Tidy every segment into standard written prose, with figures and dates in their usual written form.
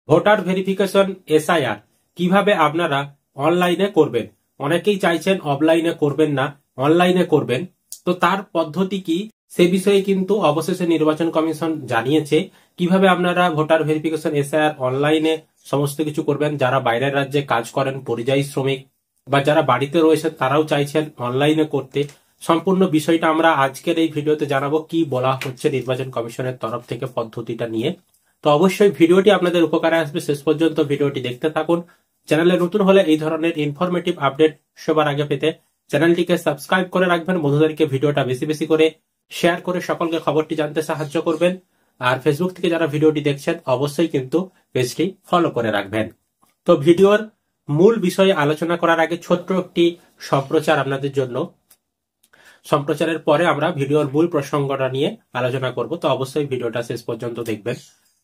Voter verification SIR কিভাবে আপনারা অনলাইনে করবেন। অনেকেই চাইছেন অফলাইনে করবেন না, অনলাইনে করবেন। তো তার পদ্ধতি কি সে বিষয়ে কিন্তু অবশেষে নির্বাচন কমিশন জানিয়েছে কিভাবে আপনারা ভোটার ভেরিফিকেশন এসআইআর অনলাইনে সমস্ত কিছু করবেন। যারা বাইরের রাজ্যে কাজ করেন, পরিযায়ী শ্রমিক বা যারা বাড়িতে রয়েছেন তারাও চাইছেন অনলাইনে করতে। সম্পূর্ণ বিষয়টা আমরা আজকের এই ভিডিওতে জানাবো কি বলা হচ্ছে নির্বাচন কমিশনের তরফ থেকে পদ্ধতিটা নিয়ে। তো অবশ্যই ভিডিওটি আপনাদের উপকারে আসবে, শেষ পর্যন্ত ভিডিওটি দেখতে থাকুন। চ্যানেলে নতুন হলে এই ধরনের ইনফরমেটিভ আপডেট সবার আগে পেতে চ্যানেলটিকে সাবস্ক্রাইব করে রাখবেন, বন্ধুদেরকে ভিডিওটা বেশি বেশি করে শেয়ার করে সকলকে খবরটি জানতে সাহায্য করবেন। আর ফেসবুক থেকে যারা ভিডিওটি দেখছেন অবশ্যই কিন্তু পেজটি ফলো করে রাখবেন। তো ভিডিওর মূল বিষয়ে আলোচনা করার আগে ছোট্ট একটি সম্প্রচার আপনাদের জন্য। সম্প্রচারের পরে আমরা ভিডিওর মূল প্রসঙ্গটা নিয়ে আলোচনা করব, তো অবশ্যই ভিডিওটা শেষ পর্যন্ত দেখবেন।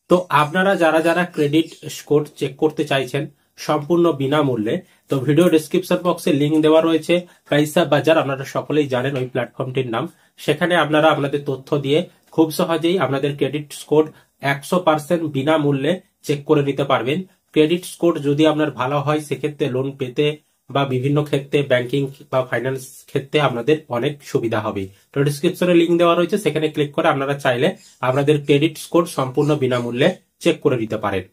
তো আপনারা যারা যারা ক্রেডিট স্কোর চেক করতে চাইছেন সম্পূর্ণ বিনামূল্যে, তো ভিডিও ডেসক্রিপশন বক্সে লিংক দেওয়া রয়েছে। পয়সা বাজার আপনারা সকলেই জানেন ওই প্ল্যাটফর্মটির নাম। সেখানে আপনারা আপনাদের তথ্য দিয়ে খুব সহজেই আপনাদের ক্রেডিট স্কোর 100% বিনামূল্যে চেক করে নিতে পারবেন। ক্রেডিট স্কোর যদি আপনার ভালো হয় সেক্ষেত্রে লোন পেতে বা বিভিন্ন ক্ষেত্রে ব্যাংকিং বা ফাইন্যান্স ক্ষেত্রে আপনাদের অনেক সুবিধা হবে। তো ডিসক্রিপশনে লিংক দেওয়া রয়েছে, সেখানে ক্লিক করে আপনারা চাইলে আপনাদের ক্রেডিট স্কোর সম্পূর্ণ বিনামূল্যে চেক করে নিতে পারেন।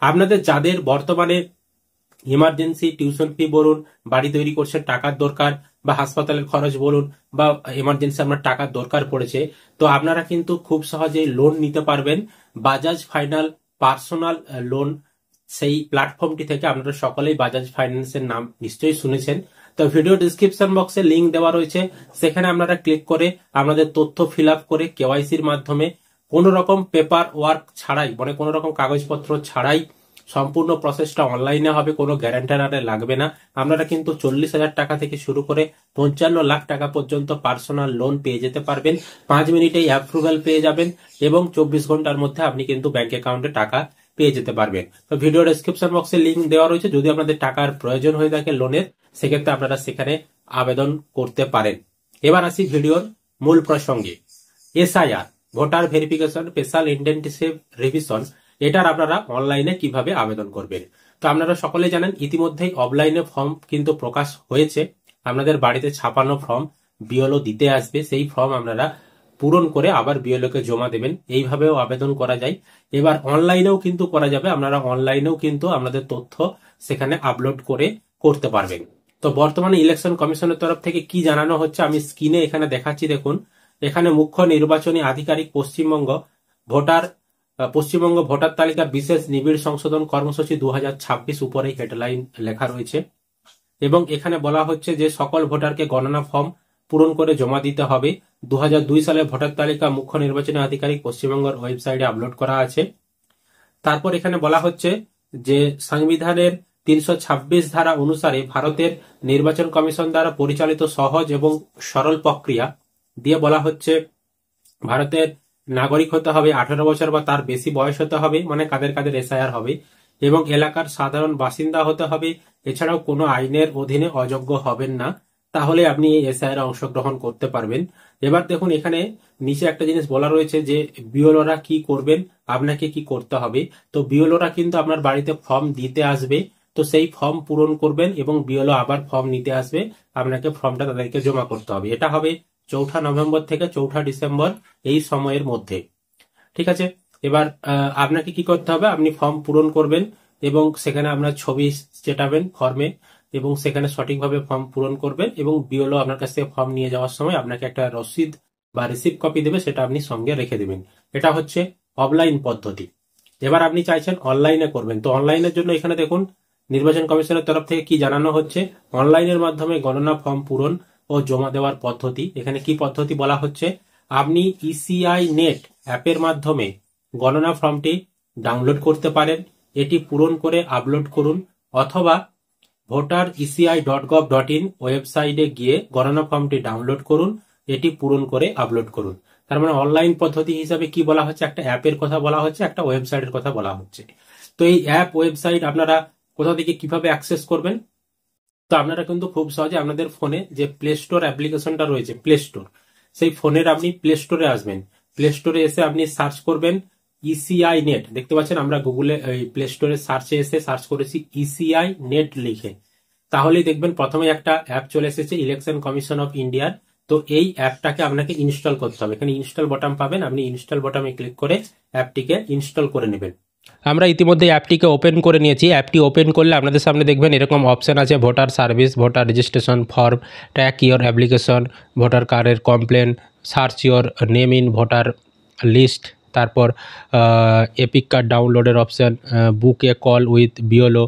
আপনাদের যাদের বর্তমানে ইমার্জেন্সি টিউশন ফি বলুন, বাড়ি তৈরি করছেন টাকার দরকার, বা হাসপাতালের খরচ বলুন, বা ইমার্জেন্সি আপনার টাকার দরকার পড়েছে, তো আপনারা কিন্তু খুব সহজেই লোন নিতে পারবেন বাজাজ ফাইনাল পার্সোনাল লোন। সেই প্ল্যাটফর্মটি থেকে আপনারা সকলেই বাজাজ ফাইন্যান্সের নাম নিশ্চয়ই শুনেছেন। তো ভিডিও ডিসক্রিপশন বক্সে লিংক দেওয়া রয়েছে, সেখানে আপনারা ক্লিক করে আপনাদের তথ্য ফিল আপ করে কেওয়াইসির মাধ্যমে কোনো রকম পেপার ওয়ার্ক ছাড়াই, মানে কোনো রকম কাগজপত্র ছাড়াই সম্পূর্ণ প্রসেসটা অনলাইনে হবে, কোনো গ্যারান্টার লাগবে না। আপনারা কিন্তু 40,000 টাকা থেকে শুরু করে 55 লাখ টাকা পর্যন্ত পার্সোনাল লোন পেয়ে যেতে পারবেন। 5 মিনিটেই অ্যাপ্রুভাল পেয়ে যাবেন এবং 24 ঘন্টার মধ্যে আপনি কিন্তু ব্যাংক অ্যাকাউন্টে টাকা পেয়ে যেতে পারবেন। তো ভিডিও ডেসক্রিপশন বক্সে লিংক দেওয়া রয়েছে, যদি আপনাদের টাকার প্রয়োজন হয়ে থাকে লোনের, সেক্ষেত্রে আপনারা সেখানে আবেদন করতে পারেন। এবার আসি ভিডিওর মূল প্রসঙ্গে। SIR voter verification special intensive revision, এটার আপনারা অনলাইনে কিভাবে আবেদন করবেন। তো আপনারা সকলে জানেন ইতিমধ্যেই অফলাইনে ফর্ম কিন্তু প্রকাশ হয়েছে। আপনাদের বাড়িতে ছাপানো ফর্ম বিএলও দিতে আসবে, সেই ফর্ম আপনারা পূরণ করে আবার বিএলও কে জমা দেবেন। এইভাবেও আবেদন করা যায়। এবার অনলাইনেও কিন্তু করা যাবে, আপনারা অনলাইনেও কিন্তু আপনাদের তথ্য সেখানে আপলোড করে করতে পারবেন। তো বর্তমানে ইলেকশন কমিশনের তরফ থেকে কি জানানো হচ্ছে আমি স্ক্রিনে এখানে দেখাচ্ছি, দেখুন। এখানে মুখ্য নির্বাচনী আধিকারিক পশ্চিমবঙ্গ ভোটার তালিকার বিশেষ নিবিড় সংশোধন কর্মসূচি 2026 উপরে হেডলাইন লেখা রয়েছে, এবং এখানে বলা হচ্ছে যে সকল ভোটারকে গণনা ফর্ম পূরণ করে জমা দিতে হবে। 2002 সালে ভোটার তালিকা মুখ্য নির্বাচনী আধিকারিক পশ্চিমবঙ্গের ওয়েবসাইটে আপলোড করা আছে। তারপর এখানে বলা হচ্ছে যে সংবিধানের 326 ধারা অনুসারে ভারতের নির্বাচন কমিশন দ্বারা পরিচালিত সহজ এবং সরল প্রক্রিয়া দিয়ে বলা হচ্ছে ভারতের নাগরিক হতে হবে, 18 বছর বা তার বেশি বয়স হতে হবে, মানে কাদের কাদের এসআইআর হবে, এবং এলাকার সাধারণ বাসিন্দা হতে হবে। এছাড়াও কোনো আইনের অধীনে অযোগ্য হবেন না, তাহলে আপনি এই এসআইআর অংশগ্রহণ করতে পারবেন। এবার দেখুন এখানে নিচে একটা জিনিস বলা রয়েছে যে বিএলওরা কি করবেন, আপনাকে কি করতে হবে। তো বিএলওরা কিন্তু আপনার বাড়িতে ফর্ম দিতে আসবে, তো সেই ফর্ম পূরণ করবেন এবং বিএলও আবার ফর্ম নিতে আসবে, আপনাকে ফর্মটা তাদেরকে জমা করতে হবে। এটা হবে 4 নভেম্বর থেকে 4 ডিসেম্বর এই সময়ের মধ্যে, ঠিক আছে। এবার আপনাকে কি করতে হবে, আপনি ফর্ম পূরণ করবেন এবং সেখানে আপনার ছবি চেটাবেন ফর্মে, এবং সেখানে সঠিকভাবে ফর্ম পূরণ করবেন, এবং বিএলও আপনার কাছ থেকে ফর্ম নিয়ে যাওয়ার সময় আপনাকে একটা রসিদ বা রিসিপ্ট কপি দেবে, সেটা আপনি সঙ্গে রেখে দেবেন। এটা হচ্ছে অফলাইন পদ্ধতি। এবার আপনি চাইছেন অনলাইনে করবেন, তো অনলাইনের জন্য এখানে দেখুন নির্বাচন কমিশনের তরফ থেকে কি জানানো হচ্ছে। অনলাইনের মাধ্যমে গণনা ফর্ম পূরণ ও জমা দেওয়ার পদ্ধতি। এখানে কি পদ্ধতি বলা হচ্ছে, আপনি ইসিআই নেট অ্যাপের মাধ্যমে গণনা ফর্মটি ডাউনলোড করতে পারেন, এটি পূরণ করে আপলোড করুন, অথবা voter.eci.gov.in ওয়েবসাইটে গিয়ে গণনা ফর্মটি ডাউনলোড করুন, এটি পূরণ করে আপলোড করুন। তার মানে অনলাইন পদ্ধতি হিসাবে কি বলা হচ্ছে, একটা অ্যাপের কথা বলা হচ্ছে, একটা ওয়েবসাইটের কথা বলা হচ্ছে। তো এই অ্যাপ ওয়েবসাইট আপনারা কোথা থেকে কিভাবে অ্যাক্সেস করবেন, তো আপনারা কিন্তু খুব সহজে আপনাদের ফোনে যে প্লে স্টোর অ্যাপ্লিকেশনটা রয়েছে, প্লে স্টোর, সেই ফোনের আপনি প্লে স্টোরে আসবেন। প্লে স্টোরে এসে আপনি সার্চ করবেন ইসিআই নেট, দেখতে পাচ্ছেন আমরা গুগলে প্লে স্টোরে সার্চে এসে সার্চ করেছি ইসিআই নেট লিখে, তাহলেই দেখবেন প্রথমে একটা অ্যাপ চলে এসেছে ইলেকশন কমিশন অফ ইন্ডিয়ার। তো এই অ্যাপটাকে আপনাকে ইনস্টল করতে হবে, এখানে ইনস্টল বাটন পাবেন, আপনি ইনস্টল বাটনে ক্লিক করে অ্যাপটিকে ইনস্টল করে নেবেন। আমরা ইতিমধ্যে অ্যাপটিকে ওপেন করে নিয়েছি। অ্যাপটি ওপেন করলে আপনাদের সামনে দেখবেন এরকম অপশন আছে voter service, voter registration form, track your application, voter কার্ডের complaint, search your name in voter list, তারপর এপিক কার্ড ডাউনলোডের option, book a call with BLO,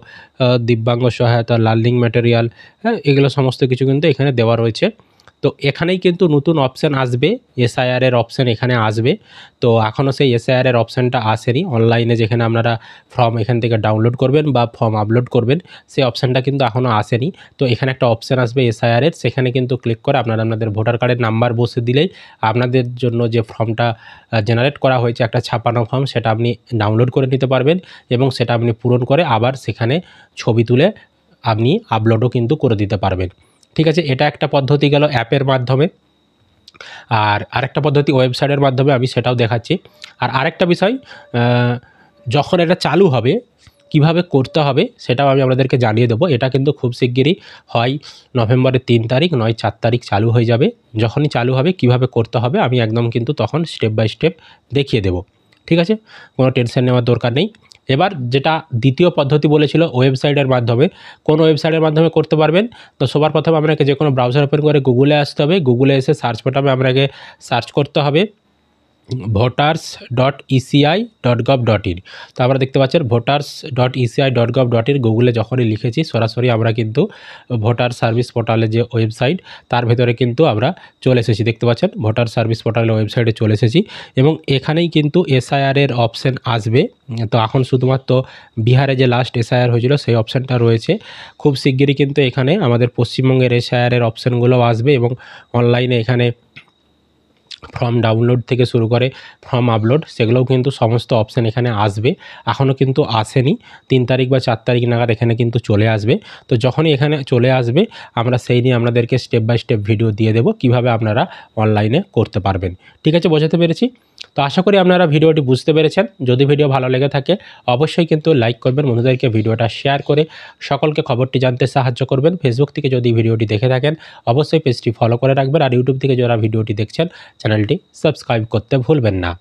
দিব্যাঙ্গ সহায়তা, লার্নিং ম্যাটেরিয়াল, হ্যাঁ এগুলো সমস্ত কিছু কিন্তু এখানে দেওয়া রয়েছে। তো এখানেই কিন্তু নতুন অপশান আসবে, এসআইআর এর অপশান এখানে আসবে। তো এখনও সেই এসআইআর এর অপশানটা আসেনি। অনলাইনে যেখানে আপনারা ফর্ম এখান থেকে ডাউনলোড করবেন বা ফর্ম আপলোড করবেন, সেই অপশানটা কিন্তু এখনও আসেনি। তো এখানে একটা অপশান আসবে এসআইআর এর, সেখানে কিন্তু ক্লিক করে আপনারা আপনাদের ভোটার কার্ডের নাম্বার বসে দিলেই আপনাদের জন্য যে ফর্মটা জেনারেট করা হয়েছে, একটা ছাপানো ফর্ম, সেটা আপনি ডাউনলোড করে নিতে পারবেন এবং সেটা আপনি পূরণ করে আবার সেখানে ছবি তুলে আপনি আপলোডও কিন্তু করে দিতে পারবেন। ঠিক আছে, এটা একটা পদ্ধতি গেল অ্যাপের মাধ্যমে। আর আরেকটা পদ্ধতি ওয়েবসাইটের মাধ্যমে, আমি সেটাও দেখাচ্ছি। আর আরেকটা বিষয়, যখন এটা চালু হবে কিভাবে করতে হবে সেটাও আমি আপনাদেরকে জানিয়ে দেবো। এটা কিন্তু খুব শিগগিরই হয় নভেম্বরের 3 তারিখ নয় 4 তারিখ চালু হয়ে যাবে। যখনই চালু হবে কিভাবে করতে হবে আমি একদম কিন্তু তখন স্টেপ বাই স্টেপ দেখিয়ে দেবো। ঠিক আছে, কোনো টেনশন নেওয়ার দরকার নেই। এবার যেটা দ্বিতীয় পদ্ধতি বলেছিল ওয়েবসাইটের মাধ্যমে, কোন ওয়েবসাইটের মাধ্যমে করতে পারবেন? তো সবার প্রথমে আপনাকে যে কোনো ব্রাউজার ওপেন করে গুগলে আসতে হবে। গুগলে এসে সার্চ বাটনে আপনাকে সার্চ করতে হবে voters.eci.gov.in। তো আমরা দেখতে পাচ্ছেন voters.eci.gov.in গুগলে যখনই লিখেছি সরাসরি আমরা কিন্তু ভোটার সার্ভিস পোর্টালে যে ওয়েবসাইট তার ভেতরে কিন্তু আমরা চলে এসেছি। দেখতে পাচ্ছেন ভোটার সার্ভিস পোর্টালের ওয়েবসাইটে চলে এসেছি এবং এখানেই কিন্তু এসআইআর এর অপশান আসবে। তো এখন শুধুমাত্র বিহারে যে লাস্ট এসআইআর হয়েছিল সেই অপশানটা রয়েছে। খুব শিগগিরই কিন্তু এখানে আমাদের পশ্চিমবঙ্গের এসআইআর এর অপশানগুলোও আসবে এবং অনলাইনে এখানে ফর্ম ডাউনলোড থেকে শুরু করে ফর্ম আপলোড সেগুলোও কিন্তু সমস্ত অপশান এখানে আসবে। এখনও কিন্তু আসেনি, 3 তারিখ বা 4 তারিখ নাগাদ এখানে কিন্তু চলে আসবে। তো যখনই এখানে চলে আসবে আমরা সেই নিয়ে আপনাদেরকে স্টেপ বাই স্টেপ ভিডিও দিয়ে দেবো কীভাবে আপনারা অনলাইনে করতে পারবেন। ঠিক আছে, বোঝাতে পেরেছি? তো আশা করি আপনারা ভিডিওটি বুঝতে পেরেছেন। যদি ভিডিও ভালো লেগে থাকে অবশ্যই কিন্তু লাইক করবেন, বন্ধুদেরকে ভিডিওটা শেয়ার করে সকলকে খবরটি জানতে সাহায্য করবেন। ফেসবুক থেকে যদি ভিডিওটি দেখে থাকেন অবশ্যই পেজটি ফলো করে রাখবেন, আর ইউটিউব থেকে যারা ভিডিওটি দেখছেন চ্যানেলটি সাবস্ক্রাইব করতে ভুলবেন না।